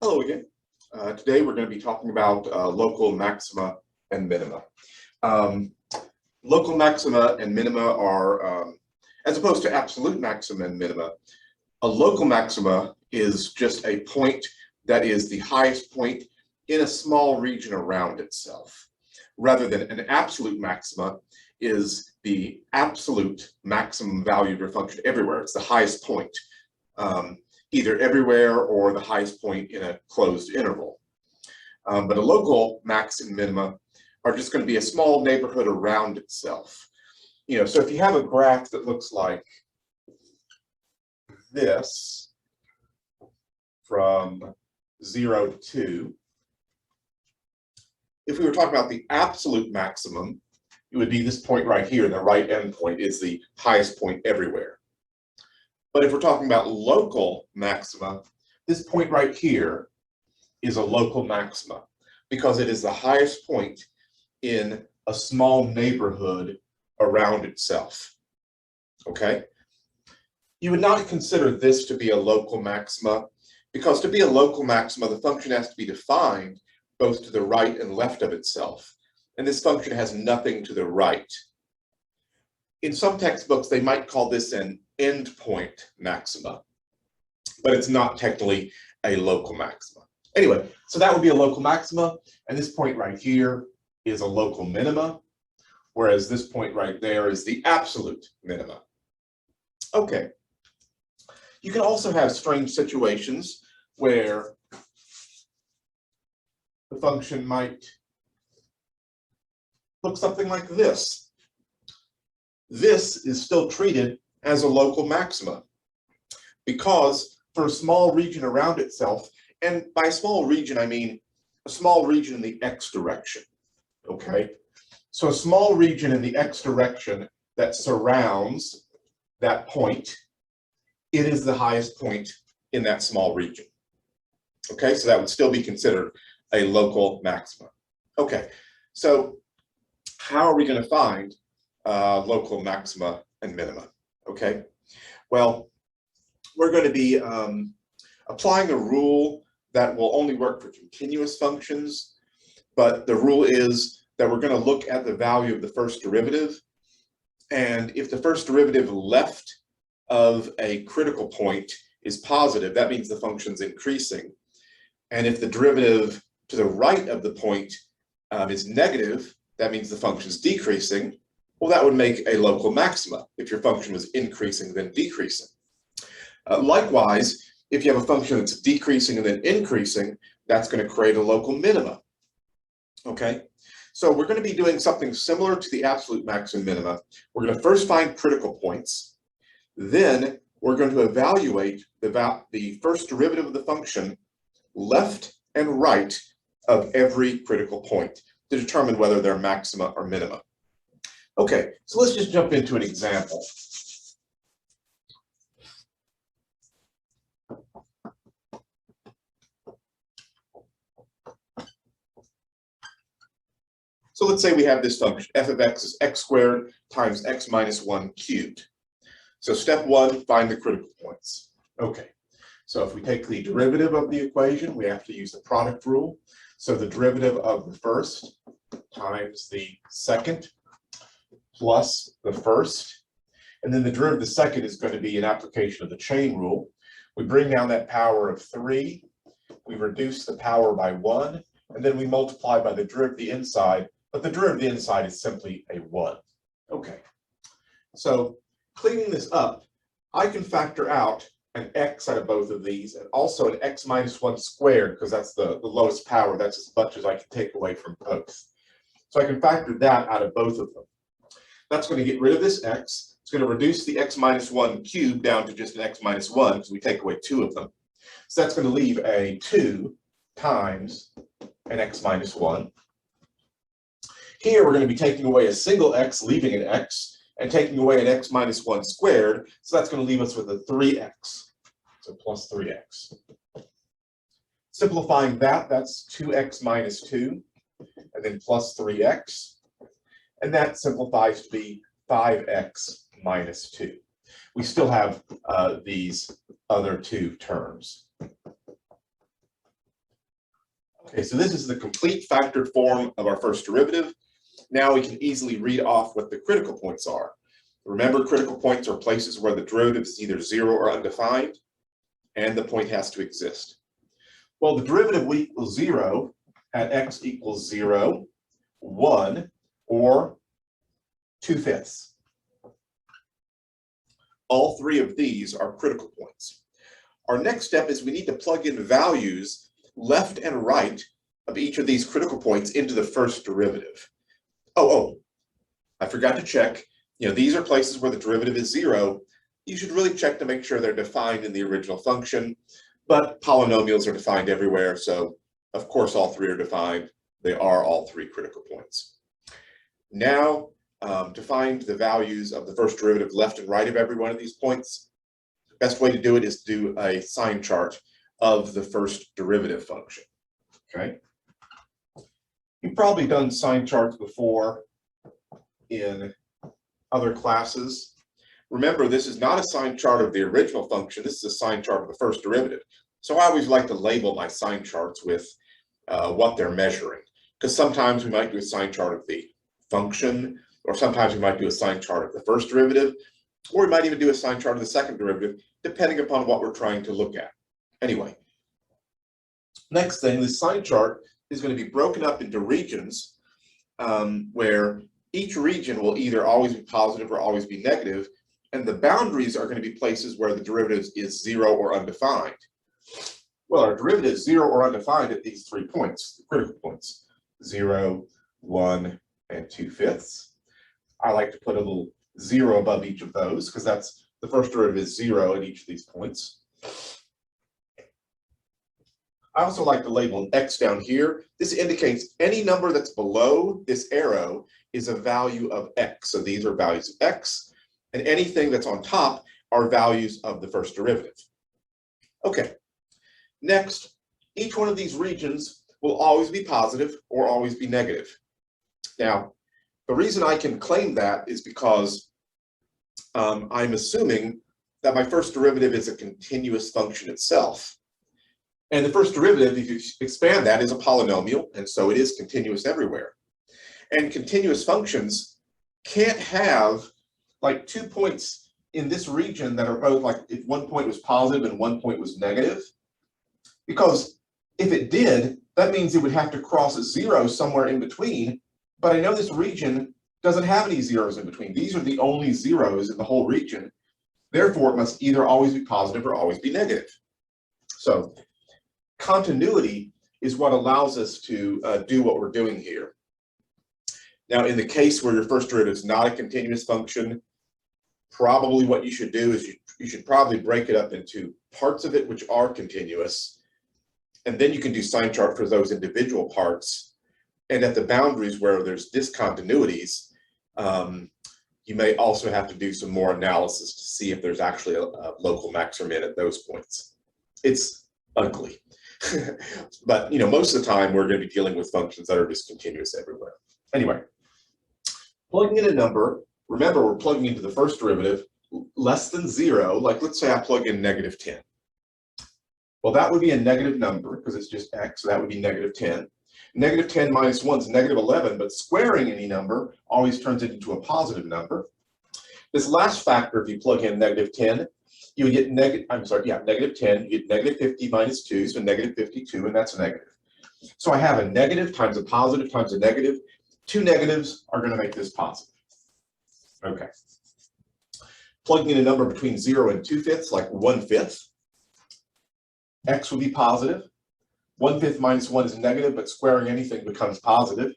Hello again. Today we're going to be talking about local maxima and minima. Local maxima and minima are, as opposed to absolute maxima and minima, a local maxima is just a point that is the highest point in a small region around itself, rather than an absolute maxima is the absolute maximum value of your function everywhere. It's the highest point. Either everywhere or the highest point in a closed interval. But a local max and minima are just going to be a small neighborhood around itself. So if you have a graph that looks like this from 0 to 2, if we were talking about the absolute maximum, it would be this point right here. The right end point is the highest point everywhere. But if we're talking about local maxima, this point right here is a local maxima because it is the highest point in a small neighborhood around itself. Okay? You would not consider this to be a local maxima because to be a local maxima, the function has to be defined both to the right and left of itself. And this function has nothing to the right. In some textbooks, they might call this an endpoint maxima, but it's not technically a local maxima. Anyway, so that would be a local maxima, and this point right here is a local minima, whereas this point right there is the absolute minima. Okay. You can also have strange situations where the function might look something like this. This is still treated as a local maxima because for a small region around itself, and by small region I mean a small region in the x direction, okay? So a small region in the x direction that surrounds that point, it is the highest point in that small region. Okay, so that would still be considered a local maxima. Okay, so how are we going to find local maxima and minima? Okay, well, we're going to be applying a rule that will only work for continuous functions, but the rule is that we're going to look at the value of the first derivative, and if the first derivative left of a critical point is positive, that means the function's increasing, and if the derivative to the right of the point is negative, that means the function's decreasing. Well, that would make a local maxima if your function was increasing then decreasing. Likewise, if you have a function that's decreasing and then increasing, that's going to create a local minima. Okay, so we're going to be doing something similar to the absolute max and minima. We're going to first find critical points. Then we're going to evaluate the first derivative of the function left and right of every critical point to determine whether they're maxima or minima. Okay, so let's just jump into an example. So let's say we have this function, f of x is x squared times x minus 1 cubed. So step one, find the critical points. Okay, so if we take the derivative of the equation, we have to use the product rule. So the derivative of the first times the second plus the first, and then the derivative of the second is going to be an application of the chain rule. We bring down that power of 3, we reduce the power by 1, and then we multiply by the derivative of the inside, but the derivative of the inside is simply a 1. Okay, so cleaning this up, I can factor out an x out of both of these, and also an x minus 1 squared, because that's the lowest power. That's as much as I can take away from both. So I can factor that out of both of them. That's going to get rid of this x. It's going to reduce the x minus 1 cubed down to just an x minus 1, because we take away 2 of them. So that's going to leave a 2 times an x minus 1. Here we're going to be taking away a single x, leaving an x, and taking away an x minus 1 squared. So that's going to leave us with a 3x. So plus 3x. Simplifying that, that's 2x minus 2, and then plus 3x. And that simplifies to be 5x minus 2. We still have these other two terms. Okay, so this is the complete factored form of our first derivative. Now we can easily read off what the critical points are. Remember, critical points are places where the derivative is either 0 or undefined, and the point has to exist. Well, the derivative will equal 0 at x equals 0, 1, or 2/5. All three of these are critical points. Our next step is we need to plug in values left and right of each of these critical points into the first derivative. I forgot to check. These are places where the derivative is 0. You should really check to make sure they're defined in the original function, but polynomials are defined everywhere, so of course all three are defined. They are all three critical points. Now, to find the values of the first derivative left and right of every one of these points, the best way to do it is to do a sine chart of the first derivative function. Okay. You've probably done sine charts before in other classes. Remember, this is not a sine chart of the original function. This is a sine chart of the first derivative. So I always like to label my sine charts with what they're measuring, because sometimes we might do a sine chart of the function, or sometimes we might do a sine chart of the first derivative, or we might even do a sine chart of the second derivative, depending upon what we're trying to look at. Anyway, next thing, the sine chart is going to be broken up into regions where each region will either always be positive or always be negative, and the boundaries are going to be places where the derivative is 0 or undefined. Well, our derivative is 0 or undefined at these 3 points, the critical points, 0, 1, and 2/5. I like to put a little 0 above each of those because that's the first derivative is 0 at each of these points. I also like to label an X down here. This indicates any number that's below this arrow is a value of X. So these are values of X, and anything that's on top are values of the first derivative. Okay, next, each one of these regions will always be positive or always be negative. Now, the reason I can claim that is because I'm assuming that my first derivative is a continuous function itself. And the first derivative, if you expand that, is a polynomial, and so it is continuous everywhere. And continuous functions can't have like 2 points in this region that are both like if one point was positive and one point was negative. Because if it did, that means it would have to cross a 0 somewhere in between. But I know this region doesn't have any zeros in between. These are the only zeros in the whole region. Therefore, it must either always be positive or always be negative. So continuity is what allows us to do what we're doing here. Now, in the case where your first derivative is not a continuous function, probably what you should do is you should probably break it up into parts of it which are continuous, and then you can do sine chart for those individual parts. And at the boundaries where there's discontinuities, you may also have to do some more analysis to see if there's actually a local max or min at those points. It's ugly. But most of the time we're going to be dealing with functions that are discontinuous everywhere. Anyway, plugging in a number, remember we're plugging into the first derivative less than 0, like let's say I plug in -10. Well, that would be a negative number because it's just x, so that would be -10. -10 minus 1 is -11, but squaring any number always turns it into a positive number. This last factor, if you plug in -10, you would get -10, you get -50 minus 2, so -52, and that's negative. So I have a negative times a positive times a negative. 2 negatives are going to make this positive. Okay. Plugging in a number between 0 and 2/5, like 1/5, x would be positive. 1/5 minus 1 is negative, but squaring anything becomes positive.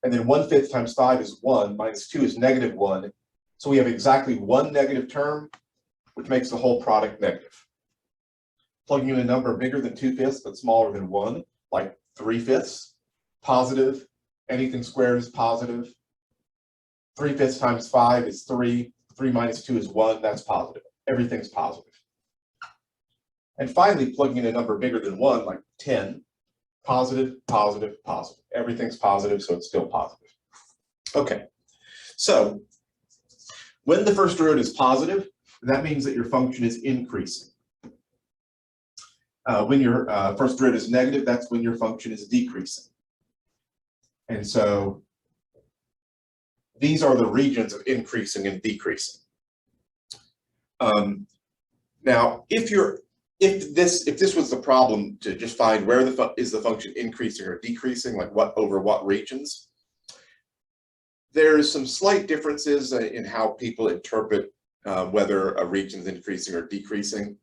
And then 1/5 times 5 is 1, minus 2 is -1. So we have exactly one negative term, which makes the whole product negative. Plugging in a number bigger than 2/5 but smaller than 1, like 3/5, positive. Anything squared is positive. 3/5 times 5 is 3. 3 minus 2 is 1. That's positive. Everything's positive. And finally, plugging in a number bigger than 1, like 10, positive, positive, positive. Everything's positive, so it's still positive. Okay, so when the first derivative is positive, that means that your function is increasing. When your first derivative is negative, that's when your function is decreasing. And so these are the regions of increasing and decreasing. Now, if this was the problem to just find where is the function increasing or decreasing, like over what regions, there's some slight differences in how people interpret whether a region is increasing or decreasing.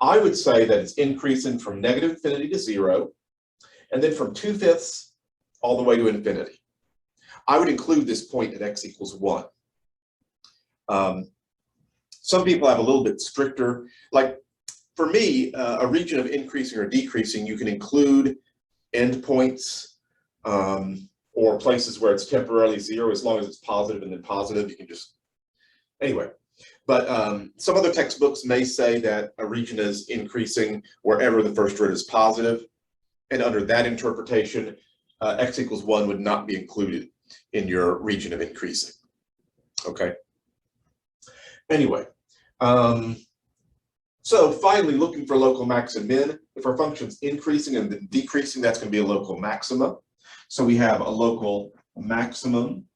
I would say that it's increasing from negative infinity to 0, and then from 2/5 all the way to infinity. I would include this point at x equals 1. Some people have a little bit stricter, like for me, a region of increasing or decreasing, you can include endpoints or places where it's temporarily 0, as long as it's positive and then positive, you can just, anyway. But some other textbooks may say that a region is increasing wherever the first derivative is positive, and under that interpretation, x equals 1 would not be included in your region of increasing. Okay. Anyway, so finally, looking for local max and min. If our function's increasing and then decreasing, that's going to be a local maxima. So we have a local maximum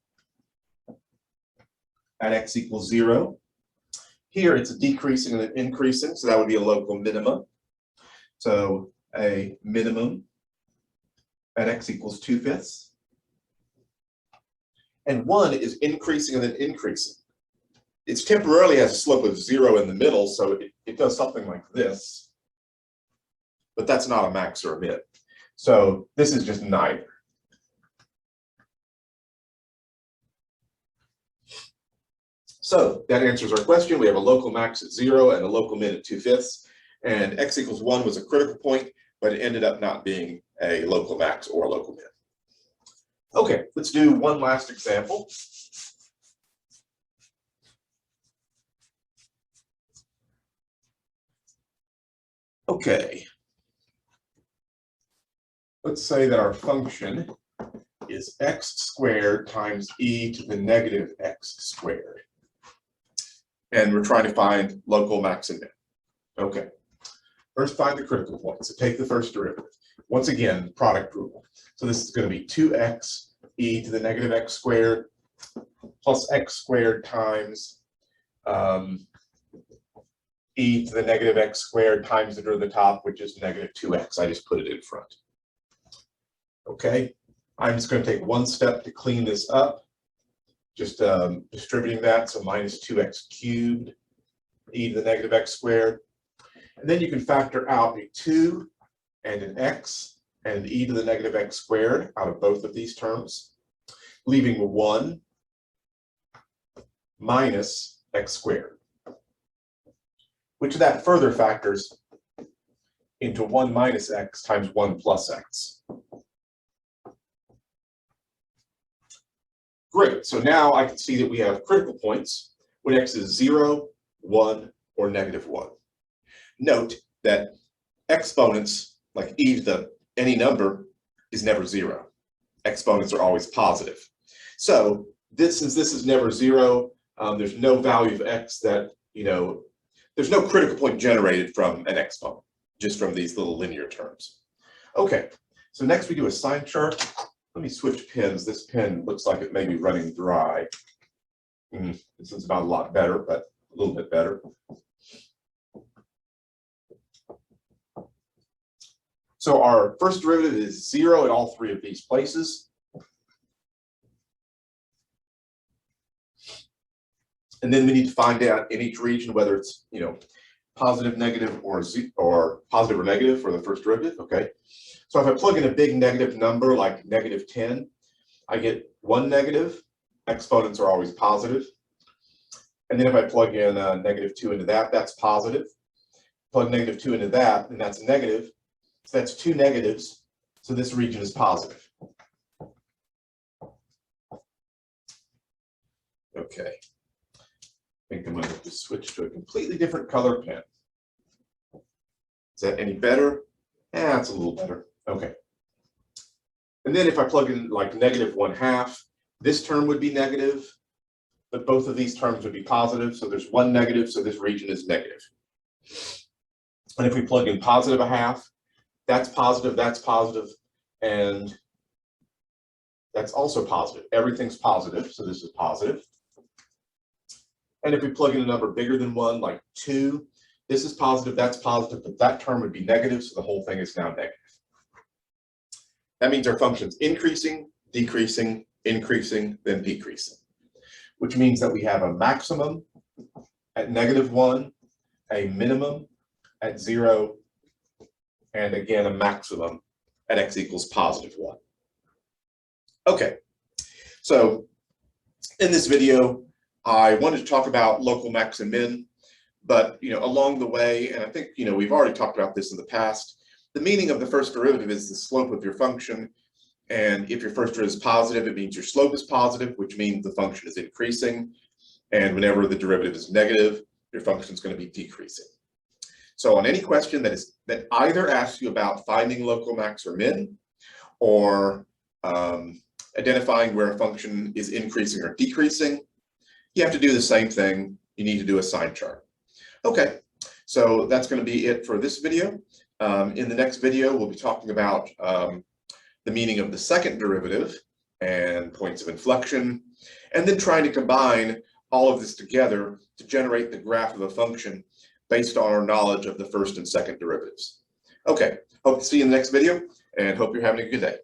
at x equals 0. Here it's a decreasing and an increasing, so that would be a local minima. So a minimum at x equals 2/5. And 1 is increasing and then increasing. It temporarily has a slope of 0 in the middle, so it does something like this. But that's not a max or a min. So this is just neither. So that answers our question. We have a local max at 0 and a local min at 2/5. And x equals 1 was a critical point, but it ended up not being a local max or a local min. Okay, let's do one last example. Okay. Let's say that our function is x squared times e to the negative x squared. And we're trying to find local max and min. Okay. First, find the critical point. So take the first derivative. Once again, product rule. So this is going to be 2x e to the negative x squared plus x squared times e to the negative x squared times the derivative of the top, which is negative 2x. I just put it in front. Okay. I'm just going to take one step to clean this up. Just distributing that, so minus 2x cubed e to the negative x squared. And then you can factor out a 2 and an x and an e to the negative x squared out of both of these terms, leaving 1 minus x squared, which that further factors into 1 minus x times 1 plus x. Great, so now I can see that we have critical points when x is 0, 1, or negative 1. Note that exponents, like e to the any number, is never 0. Exponents are always positive. So since this is never 0, there's no value of x that, there's no critical point generated from an exponent, just from these little linear terms. Okay, so next we do a sine chart. Let me switch pens. This pen looks like it may be running dry. This is about a lot better, but a little bit better. So our first derivative is 0 at all three of these places. And then we need to find out in each region whether it's, positive, negative, or positive or negative for the first derivative. Okay. So if I plug in a big negative number like negative 10, I get 1 negative. Exponents are always positive. And then if I plug in negative 2 into that, that's positive. Plug negative 2 into that, and that's a negative. So that's 2 negatives. So this region is positive. Okay. I think I'm going to have to switch to a completely different color pen. Is that any better? Yeah, it's a little better. Okay. And then if I plug in like negative 1/2, this term would be negative, but both of these terms would be positive. So there's 1 negative, so this region is negative. And if we plug in positive a half, that's positive, and that's also positive. Everything's positive, so this is positive. And if we plug in a number bigger than 1, like 2, this is positive, that's positive, but that term would be negative, so the whole thing is now negative. That means our function's increasing, decreasing, increasing, then decreasing, which means that we have a maximum at -1, a minimum at 0, and again, a maximum at x equals +1. Okay, so in this video, I wanted to talk about local max and min, but along the way, and I think we've already talked about this in the past, the meaning of the first derivative is the slope of your function, and if your first derivative is positive, it means your slope is positive, which means the function is increasing, and whenever the derivative is negative, your function is going to be decreasing. So on any question that either asks you about finding local max or min, or identifying where a function is increasing or decreasing, you have to do the same thing. You need to do a sine chart. Okay, so that's going to be it for this video. In the next video, we'll be talking about the meaning of the second derivative and points of inflection, and then trying to combine all of this together to generate the graph of a function based on our knowledge of the first and second derivatives. Okay, hope to see you in the next video, and hope you're having a good day.